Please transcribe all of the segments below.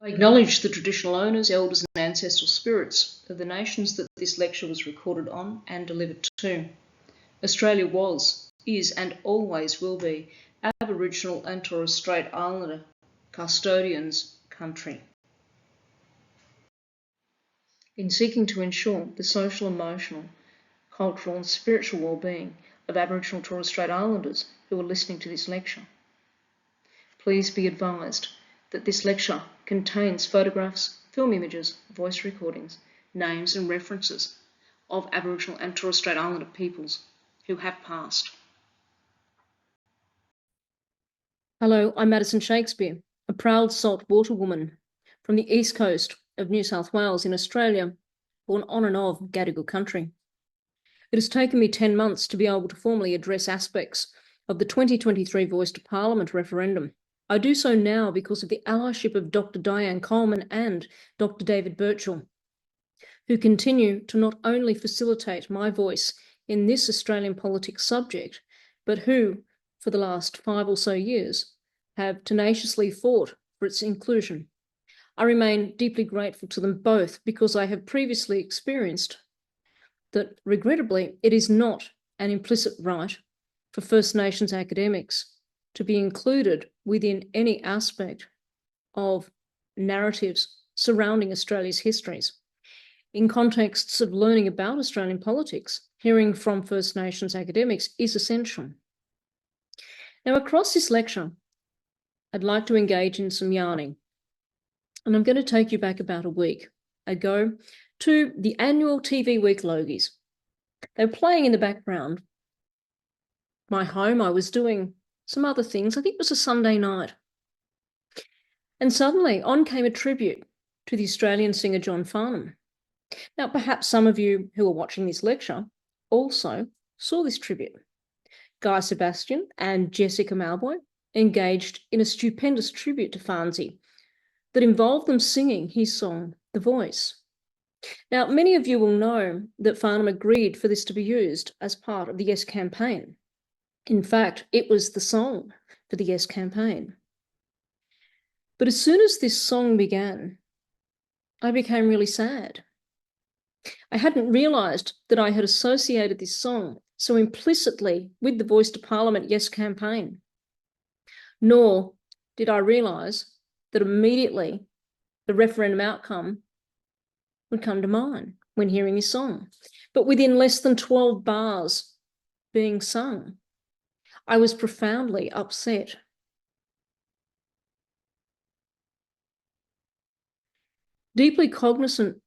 I acknowledge the traditional owners, elders and ancestral spirits of the nations that this lecture was recorded on and delivered to. Australia was, is and always will be Aboriginal and Torres Strait Islander custodians' country. In seeking to ensure the social, emotional, cultural and spiritual well-being of Aboriginal Torres Strait Islanders who are listening to this lecture, please be advised that this lecture contains photographs, film images, voice recordings, names and references of Aboriginal and Torres Strait Islander peoples who have passed. Hello, I'm Madison Shakespeare, a proud saltwater woman from the east coast of New South Wales in Australia, born on and of Gadigal country. It has taken me 10 months to be able to formally address aspects of the 2023 Voice to Parliament referendum. I do so now because of the allyship of Dr. Diane Coleman and Dr. David Birchall, who continue to not only facilitate my voice in this Australian politics subject, but who, for the last 5 or so years, have tenaciously fought for its inclusion. I remain deeply grateful to them both because I have previously experienced that, regrettably, it is not an implicit right for First Nations academics to be included within any aspect of narratives surrounding Australia's histories. In contexts of learning about Australian politics, hearing from First Nations academics is essential. Now, across this lecture, I'd like to engage in some yarning, and I'm going to take you back about a week ago to the annual TV Week Logies. They were playing in the background. My home, I was doing some other things. I think it was a Sunday night. And suddenly on came a tribute to the Australian singer John Farnham. Now, perhaps some of you who are watching this lecture also saw this tribute. Guy Sebastian and Jessica Malboy engaged in a stupendous tribute to Farnsey that involved them singing his song, The Voice. Now, many of you will know that Farnham agreed for this to be used as part of the Yes campaign. In fact, it was the song for the Yes campaign. But as soon as this song began, I became really sad. I hadn't realised that I had associated this song so implicitly with the Voice to Parliament Yes campaign. Nor did I realise that immediately the referendum outcome would come to mind when hearing this song. But within less than 12 bars being sung, I was profoundly upset. Deeply cognizant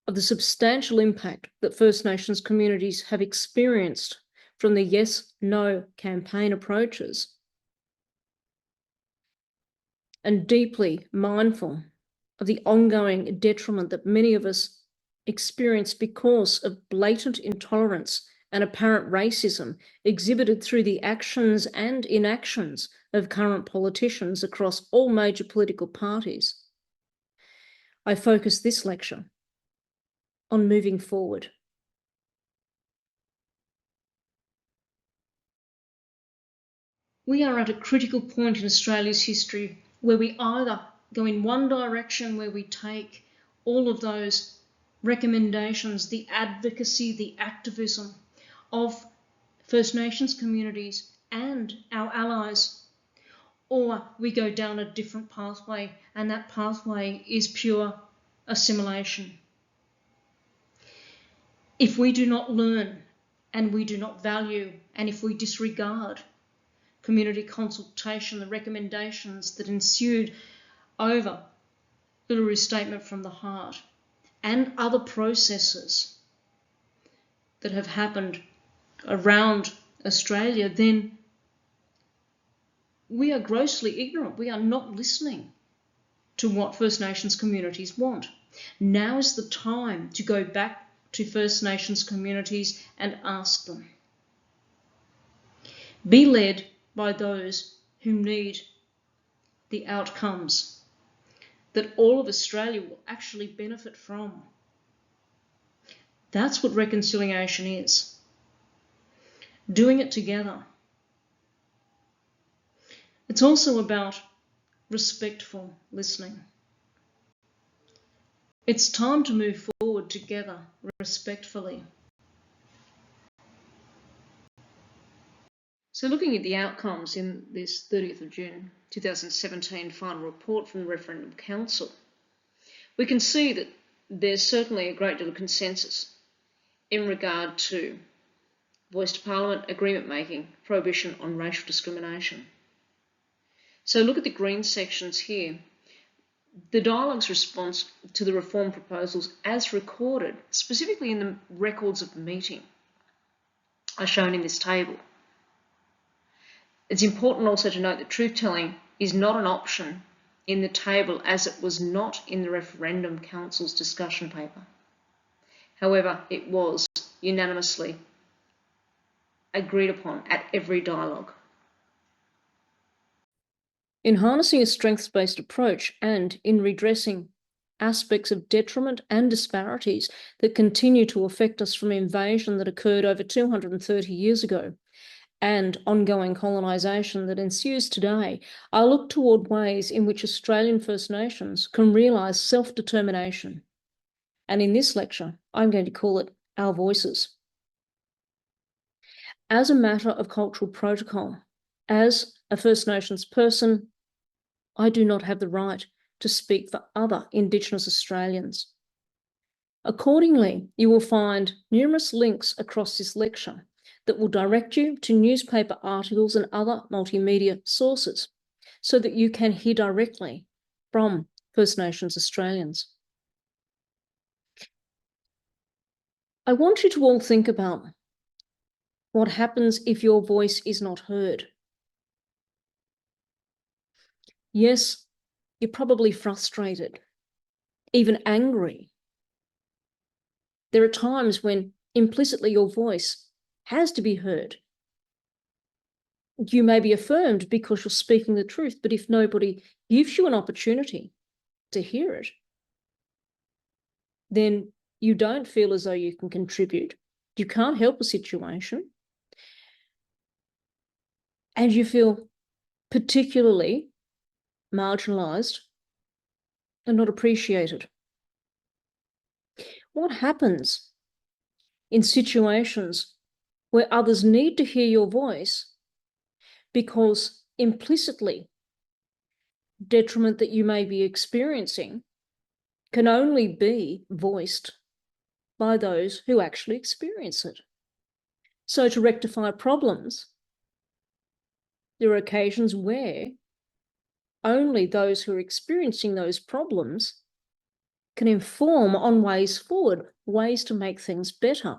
of the substantial impact that First Nations communities have experienced from the yes-no campaign approaches, and deeply mindful of the ongoing detriment that many of us experience because of blatant intolerance and apparent racism exhibited through the actions and inactions of current politicians across all major political parties, I focus this lecture on moving forward. We are at a critical point in Australia's history where we either go in one direction, where we take all of those recommendations, the advocacy, the activism of First Nations communities and our allies, or we go down a different pathway, and that pathway is pure assimilation. If we do not learn and we do not value, and if we disregard community consultation, the recommendations that ensued over Uluru Statement from the Heart and other processes that have happened around Australia, then we are grossly ignorant. We are not listening to what First Nations communities want. Now is the time to go back to First Nations communities and ask them. Be led by those who need the outcomes that all of Australia will actually benefit from. That's what reconciliation is. Doing it together. It's also about respectful listening. It's time to move forward together, respectfully. So looking at the outcomes in this 30th of June 2017 final report from the Referendum Council, we can see that there's certainly a great deal of consensus in regard to voice to Parliament, agreement making, prohibition on racial discrimination. So look at the green sections here. The dialogue's response to the reform proposals as recorded, specifically in the records of the meeting, are shown in this table. It's important also to note that truth-telling is not an option in the table, as it was not in the Referendum Council's discussion paper. However, it was unanimously agreed upon at every dialogue. In harnessing a strengths-based approach and in redressing aspects of detriment and disparities that continue to affect us from invasion that occurred over 230 years ago, and ongoing colonisation that ensues today, I look toward ways in which Australian First Nations can realise self-determination. And in this lecture, I'm going to call it Our Voices. As a matter of cultural protocol, as a First Nations person, I do not have the right to speak for other Indigenous Australians. Accordingly, you will find numerous links across this lecture that will direct you to newspaper articles and other multimedia sources so that you can hear directly from First Nations Australians. I want you to all think about what happens if your voice is not heard. Yes, you're probably frustrated, even angry. There are times when implicitly your voice has to be heard. You may be affirmed because you're speaking the truth, but if nobody gives you an opportunity to hear it, then you don't feel as though you can contribute. You can't help a situation. And you feel particularly marginalised and not appreciated. What happens in situations where others need to hear your voice because implicitly detriment that you may be experiencing can only be voiced by those who actually experience it? So to rectify problems, there are occasions where only those who are experiencing those problems can inform on ways forward, ways to make things better.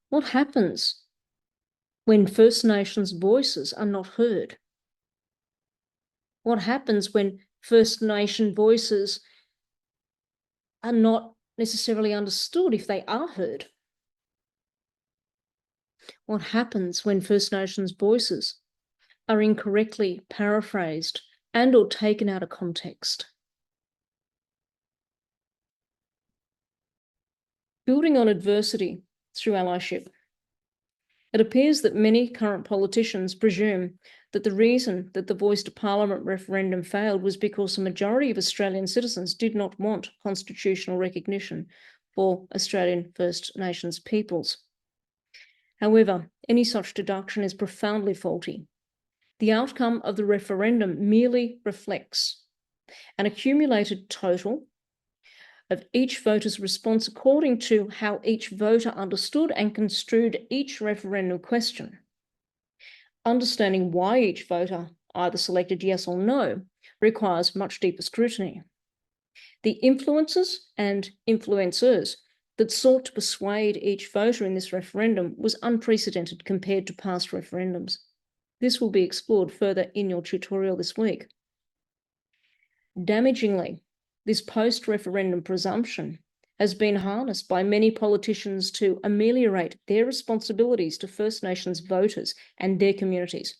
What happens when First Nations voices are not heard? What happens when First Nation voices are not necessarily understood if they are heard? What happens when First Nations voices are incorrectly paraphrased and or taken out of context? Building on adversity through allyship, it appears that many current politicians presume that the reason that the Voice to Parliament referendum failed was because a majority of Australian citizens did not want constitutional recognition for Australian First Nations peoples. However, any such deduction is profoundly faulty. The outcome of the referendum merely reflects an accumulated total of each voter's response according to how each voter understood and construed each referendum question. Understanding why each voter either selected yes or no requires much deeper scrutiny. The influences and influencers that sought to persuade each voter in this referendum was unprecedented compared to past referendums. This will be explored further in your tutorial this week. Damagingly, this post-referendum presumption has been harnessed by many politicians to ameliorate their responsibilities to First Nations voters and their communities.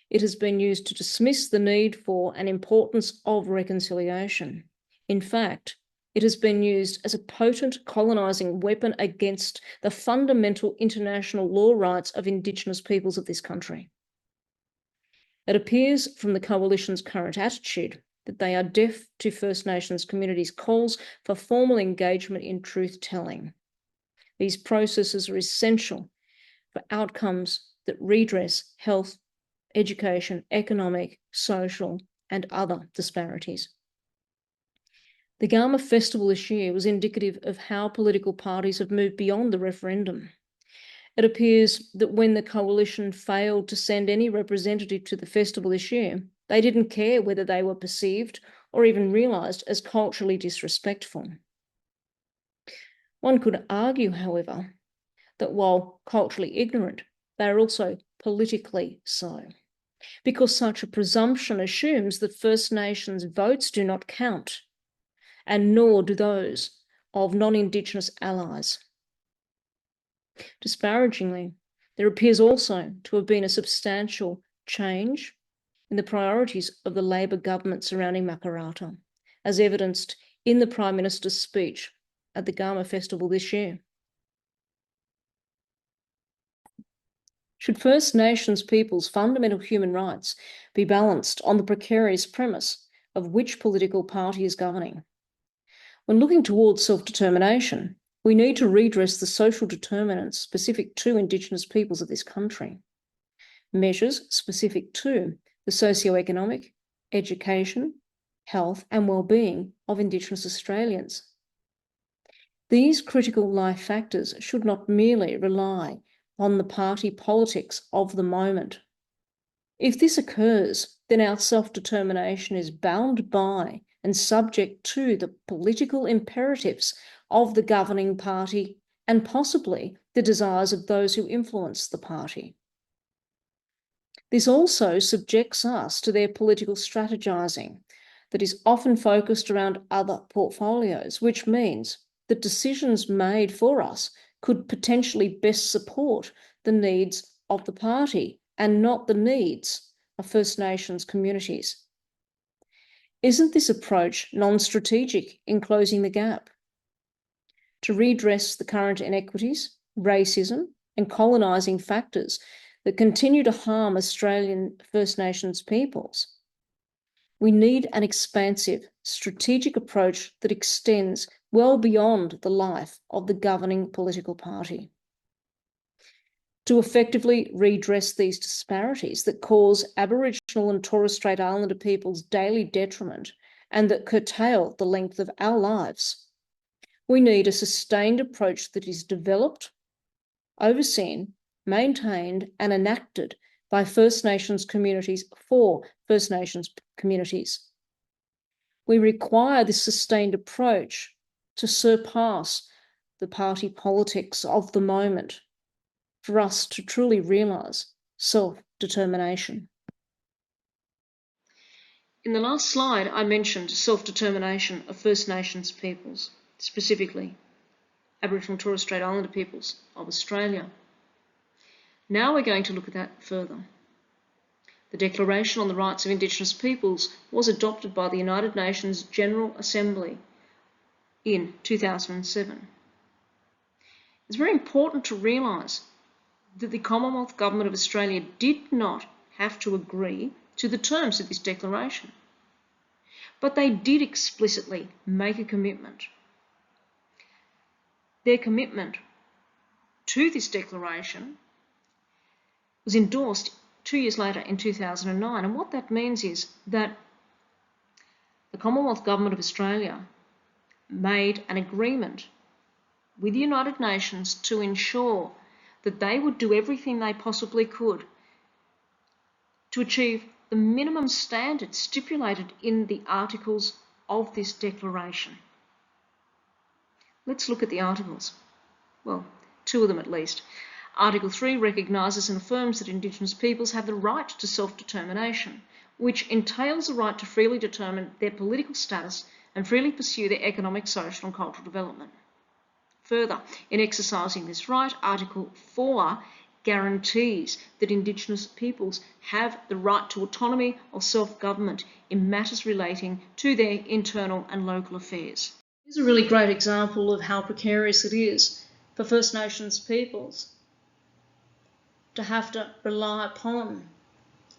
It has been used to dismiss the need for and importance of reconciliation. In fact, it has been used as a potent colonising weapon against the fundamental international law rights of Indigenous peoples of this country. It appears from the Coalition's current attitude that they are deaf to First Nations communities' calls for formal engagement in truth-telling. These processes are essential for outcomes that redress health, education, economic, social, and other disparities. The Garma Festival this year was indicative of how political parties have moved beyond the referendum. It appears that when the coalition failed to send any representative to the festival this year, they didn't care whether they were perceived or even realised as culturally disrespectful. One could argue, however, that while culturally ignorant, they are also politically so, because such a presumption assumes that First Nations votes do not count, and nor do those of non-Indigenous allies. Disparagingly, there appears also to have been a substantial change in the priorities of the Labor government surrounding Makarrata, as evidenced in the Prime Minister's speech at the Garma Festival this year. Should First Nations peoples' fundamental human rights be balanced on the precarious premise of which political party is governing? When looking towards self-determination, we need to redress the social determinants specific to Indigenous peoples of this country. Measures specific to the socio-economic, education, health and well-being of Indigenous Australians. These critical life factors should not merely rely on the party politics of the moment. If this occurs, then our self-determination is bound by and subject to the political imperatives of the governing party and possibly the desires of those who influence the party. This also subjects us to their political strategizing that is often focused around other portfolios, which means that decisions made for us could potentially best support the needs of the party and not the needs of First Nations communities. Isn't this approach non-strategic in closing the gap? To redress the current inequities, racism, and colonising factors that continue to harm Australian First Nations peoples, we need an expansive, strategic approach that extends well beyond the life of the governing political party. To effectively redress these disparities that cause Aboriginal and Torres Strait Islander peoples daily detriment and that curtail the length of our lives, we need a sustained approach that is developed, overseen, maintained and enacted by First Nations communities for First Nations communities. We require this sustained approach to surpass the party politics of the moment for us to truly realise self-determination. In the last slide, I mentioned self-determination of First Nations peoples, specifically Aboriginal and Torres Strait Islander peoples of Australia. Now we're going to look at that further. The Declaration on the Rights of Indigenous Peoples was adopted by the United Nations General Assembly in 2007. It's very important to realise that the Commonwealth Government of Australia did not have to agree to the terms of this declaration, but they did explicitly make a commitment. Their commitment to this declaration was endorsed 2 years later in 2009, and what that means is that the Commonwealth Government of Australia made an agreement with the United Nations to ensure that they would do everything they possibly could to achieve the minimum standards stipulated in the articles of this declaration. Let's look at the articles. Well, two of them at least. Article 3 recognises and affirms that Indigenous peoples have the right to self-determination, which entails the right to freely determine their political status and freely pursue their economic, social and cultural development. Further, in exercising this right, Article 4 guarantees that Indigenous peoples have the right to autonomy or self-government in matters relating to their internal and local affairs. Here's a really great example of how precarious it is for First Nations peoples to have to rely upon,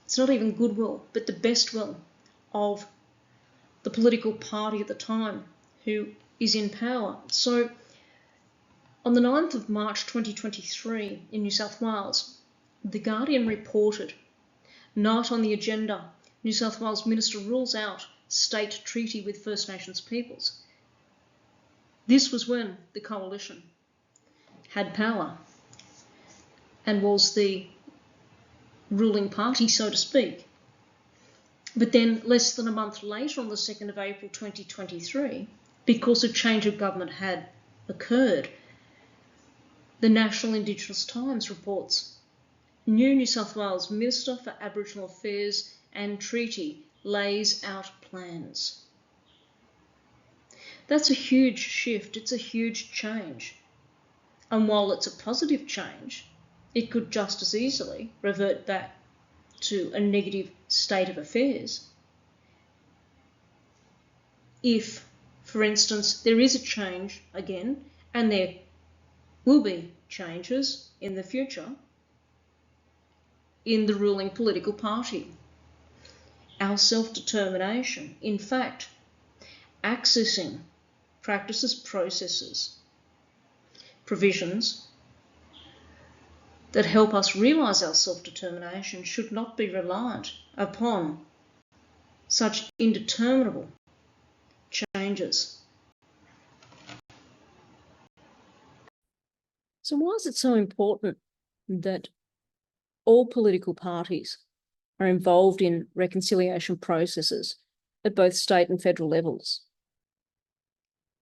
it's not even goodwill, but the best will of the political party at the time who is in power. So on the 9th of March 2023 in New South Wales, The Guardian reported, "Night on the agenda, New South Wales Minister rules out state treaty with First Nations peoples." This was when the coalition had power and was the ruling party, so to speak. But then less than a month later, on the 2nd of April 2023, because a change of government had occurred, the National Indigenous Times reports, "New South Wales Minister for Aboriginal Affairs and Treaty lays out plans." That's a huge shift. It's a huge change. And while it's a positive change, it could just as easily revert back to a negative state of affairs if, for instance, there is a change again, and there will be changes in the future in the ruling political party. Our self-determination, in fact, accessing practices, processes, provisions that help us realise our self-determination should not be reliant upon such indeterminable changes. So why is it so important that all political parties are involved in reconciliation processes at both state and federal levels?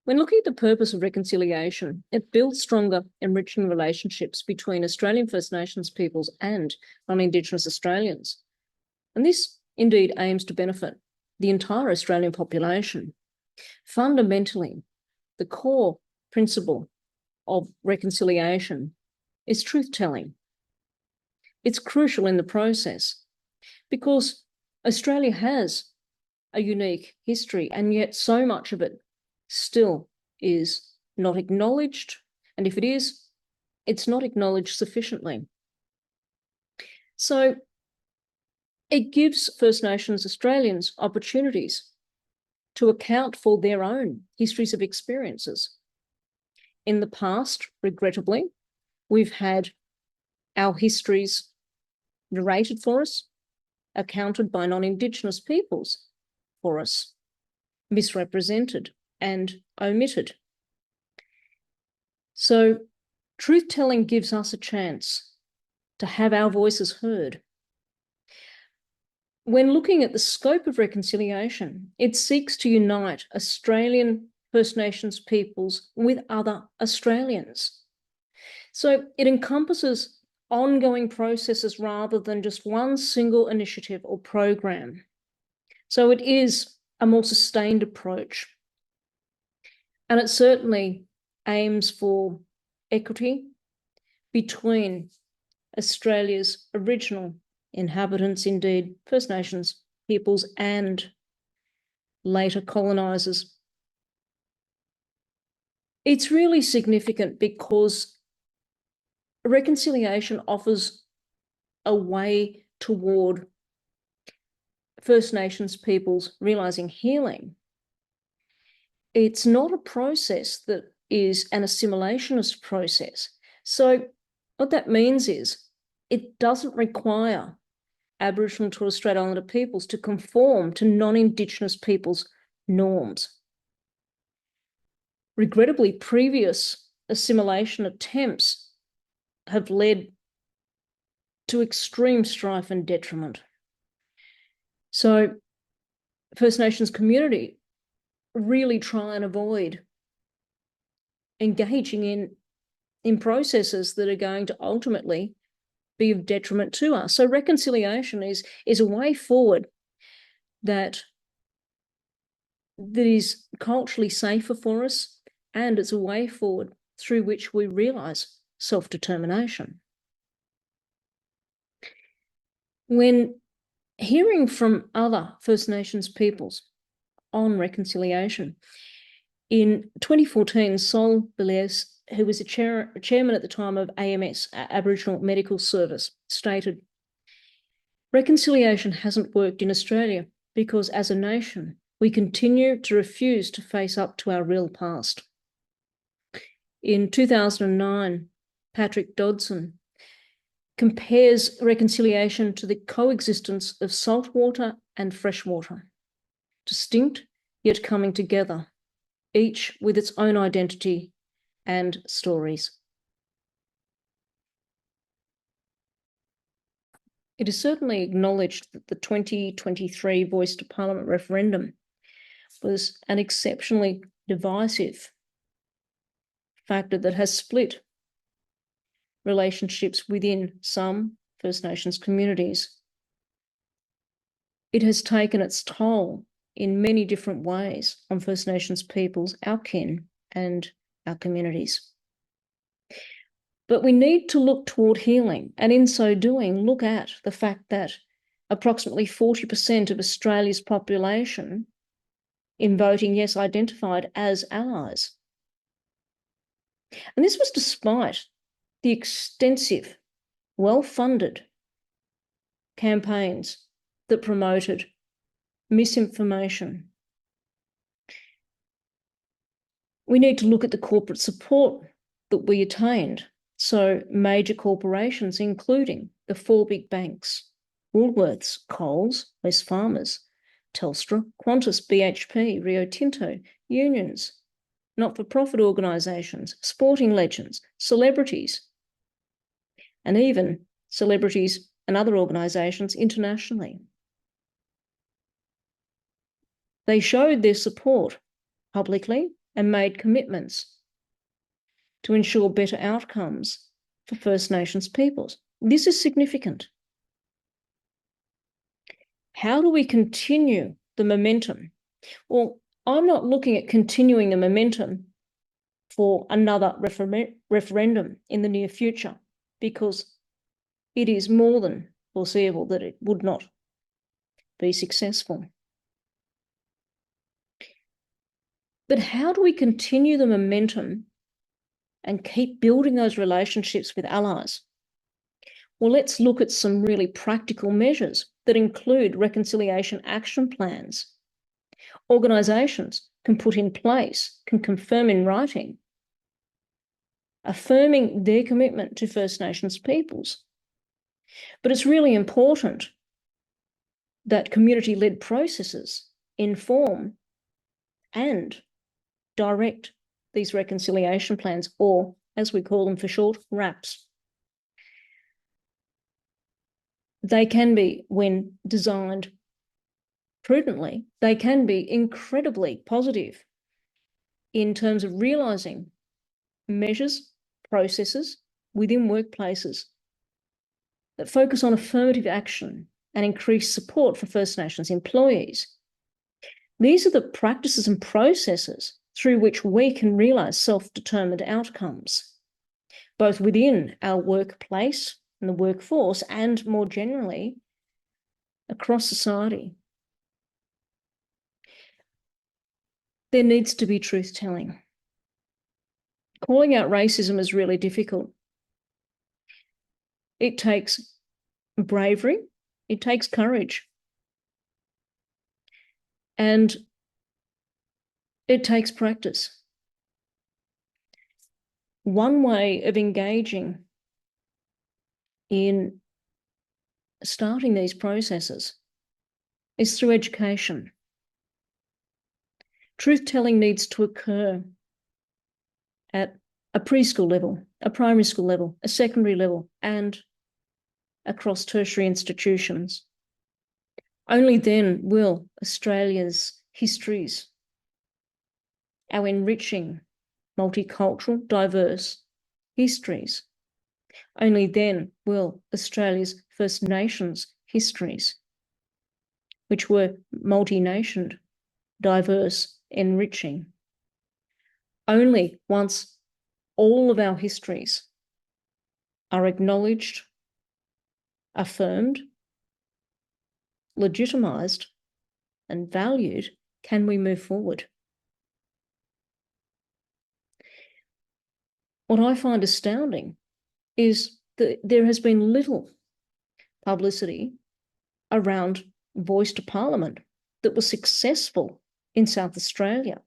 When looking at the purpose of reconciliation, it builds stronger, enriching relationships between Australian First Nations peoples and non-Indigenous Australians. And this indeed aims to benefit the entire Australian population. Fundamentally, the core principle of reconciliation is truth-telling. It's crucial in the process because Australia has a unique history, and yet so much of it still is not acknowledged, and if it is, it's not acknowledged sufficiently. So it gives First Nations Australians opportunities to account for their own histories of experiences. In the past, regrettably, we've had our histories narrated for us, accounted by non-Indigenous peoples for us, misrepresented and omitted. So truth-telling gives us a chance to have our voices heard. When looking at the scope of reconciliation, it seeks to unite Australian First Nations peoples with other Australians. So it encompasses ongoing processes rather than just one single initiative or program. So it is a more sustained approach. And it certainly aims for equity between Australia's original inhabitants, indeed First Nations peoples, and later colonisers. It's really significant because reconciliation offers a way toward First Nations peoples realising healing. It's not a process that is an assimilationist process. So what that means is it doesn't require Aboriginal and Torres Strait Islander peoples to conform to non-Indigenous peoples' norms. Regrettably, previous assimilation attempts have led to extreme strife and detriment. So First Nations community really try and avoid engaging in processes that are going to ultimately be of detriment to us. So reconciliation is a way forward that is culturally safer for us, and it's a way forward through which we realise self-determination. When hearing from other First Nations peoples on reconciliation, in 2014, Sol Beliers, who was a chairman at the time of AMS, Aboriginal Medical Service, stated, "Reconciliation hasn't worked in Australia because as a nation, we continue to refuse to face up to our real past. In 2009, Patrick Dodson compares reconciliation to the coexistence of salt water and fresh water, distinct yet coming together, each with its own identity and stories. It is certainly acknowledged that the 2023 Voice to Parliament referendum was an exceptionally divisive factor that has split relationships within some First Nations communities. It has taken its toll in many different ways on First Nations peoples, our kin, and our communities. But we need to look toward healing, and in so doing, look at the fact that approximately 40% of Australia's population in voting yes identified as allies. And this was despite the extensive, well-funded campaigns that promoted misinformation. We need to look at the corporate support that we attained. So major corporations, including the four big banks, Woolworths, Coles, Wesfarmers, Telstra, Qantas, BHP, Rio Tinto, unions, not-for-profit organisations, sporting legends, celebrities, and even celebrities and other organisations internationally. They showed their support publicly and made commitments to ensure better outcomes for First Nations peoples. This is significant. How do we continue the momentum? Well, I'm not looking at continuing the momentum for another referendum in the near future, because it is more than foreseeable that it would not be successful. But how do we continue the momentum and keep building those relationships with allies? Well, let's look at some really practical measures that include reconciliation action plans. Organisations can put in place, can confirm in writing, affirming their commitment to First Nations peoples. But it's really important that community-led processes inform and direct these reconciliation plans, or as we call them for short, RAPs. They can be, when designed prudently, they can be incredibly positive in terms of realising measures, processes within workplaces that focus on affirmative action and increase support for First Nations employees. These are the practices and processes through which we can realise self-determined outcomes, both within our workplace and the workforce and more generally across society. There needs to be truth-telling. Calling out racism is really difficult. It takes bravery, it takes courage, and it takes practice. One way of engaging in starting these processes is through education. Truth-telling needs to occur at a preschool level, a primary school level, a secondary level, and across tertiary institutions. Only then will Australia's histories, our enriching, multicultural, diverse histories, only then will Australia's First Nations histories, which were multi-nationed, diverse, enriching. Only once all of our histories are acknowledged, affirmed, legitimised, and valued can we move forward. What I find astounding is that there has been little publicity around Voice to Parliament that was successful in South Australia.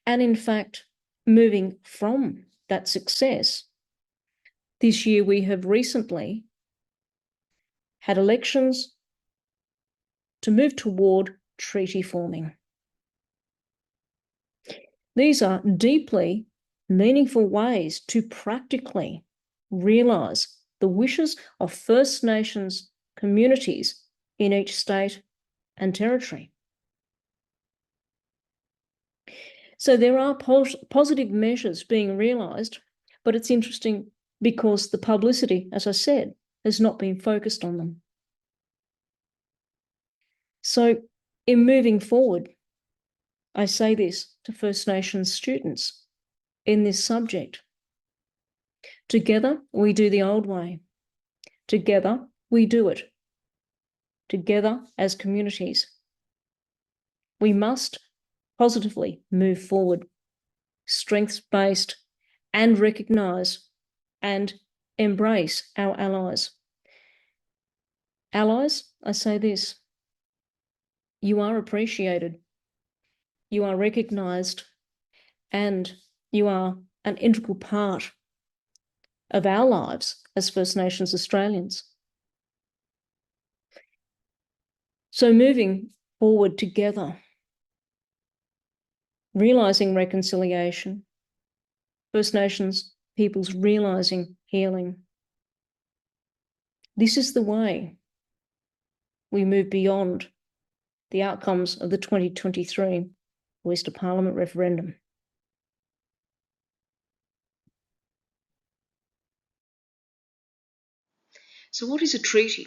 And in fact, moving from that success, this year we have recently had elections to move toward treaty forming. These are deeply meaningful ways to practically realise the wishes of First Nations communities in each state and territory. So there are positive measures being realised, but it's interesting because the publicity, as I said, has not been focused on them. So in moving forward, I say this to First Nations students in this subject. Together, we do the old way. Together, we do it. Together as communities. We must positively move forward, strengths-based, and recognise and embrace our allies. Allies, I say this, you are appreciated, you are recognised, and you are an integral part of our lives as First Nations Australians. So moving forward together, realising reconciliation, First Nations peoples realising healing. This is the way we move beyond the outcomes of the 2023 Western Parliament Referendum. So what is a treaty?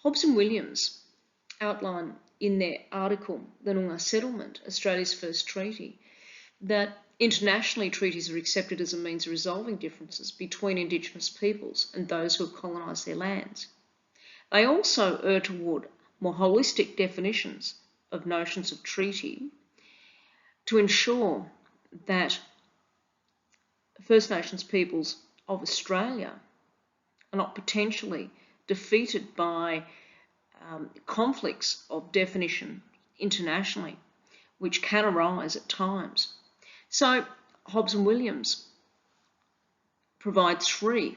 Hobbes and Williams outline in their article, The Noongar Settlement, Australia's First Treaty, that internationally treaties are accepted as a means of resolving differences between Indigenous peoples and those who have colonised their lands. They also err toward more holistic definitions of notions of treaty to ensure that First Nations peoples of Australia are not potentially defeated by conflicts of definition internationally, which can arise at times. So Hobbes and Williams provide three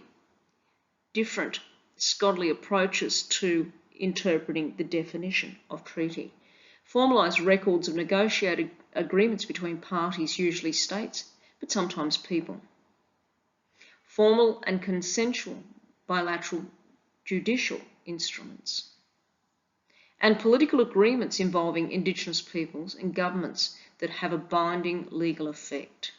different scholarly approaches to interpreting the definition of treaty. Formalised records of negotiated agreements between parties, usually states, but sometimes people. Formal and consensual bilateral judicial instruments. And political agreements involving Indigenous peoples and governments that have a binding legal effect.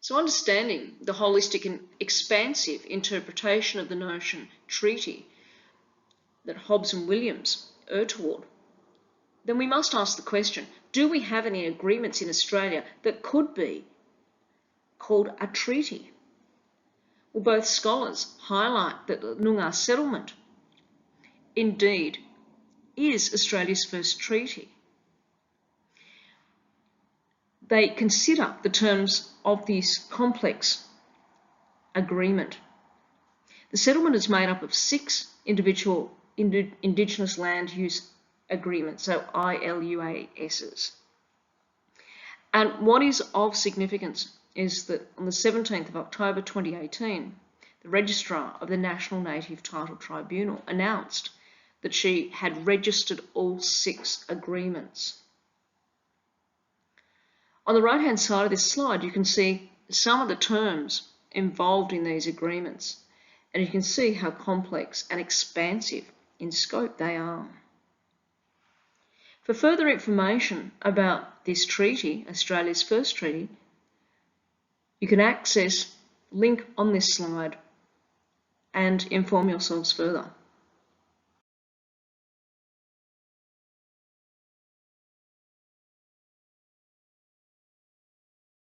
So understanding the holistic and expansive interpretation of the notion treaty that Hobbes and Williams err toward, then we must ask the question, do we have any agreements in Australia that could be called a treaty? Well, both scholars highlight that the Noongar Settlement indeed is Australia's first treaty. They consider the terms of this complex agreement. The settlement is made up of 6 individual Indigenous land use agreements, so ILUASs. And what is of significance is that on the 17th of October 2018, the Registrar of the National Native Title Tribunal announced that she had registered all 6 agreements. On the right-hand side of this slide, you can see some of the terms involved in these agreements, and you can see how complex and expansive in scope they are. For further information about this treaty, Australia's first treaty, you can access the link on this slide and inform yourselves further.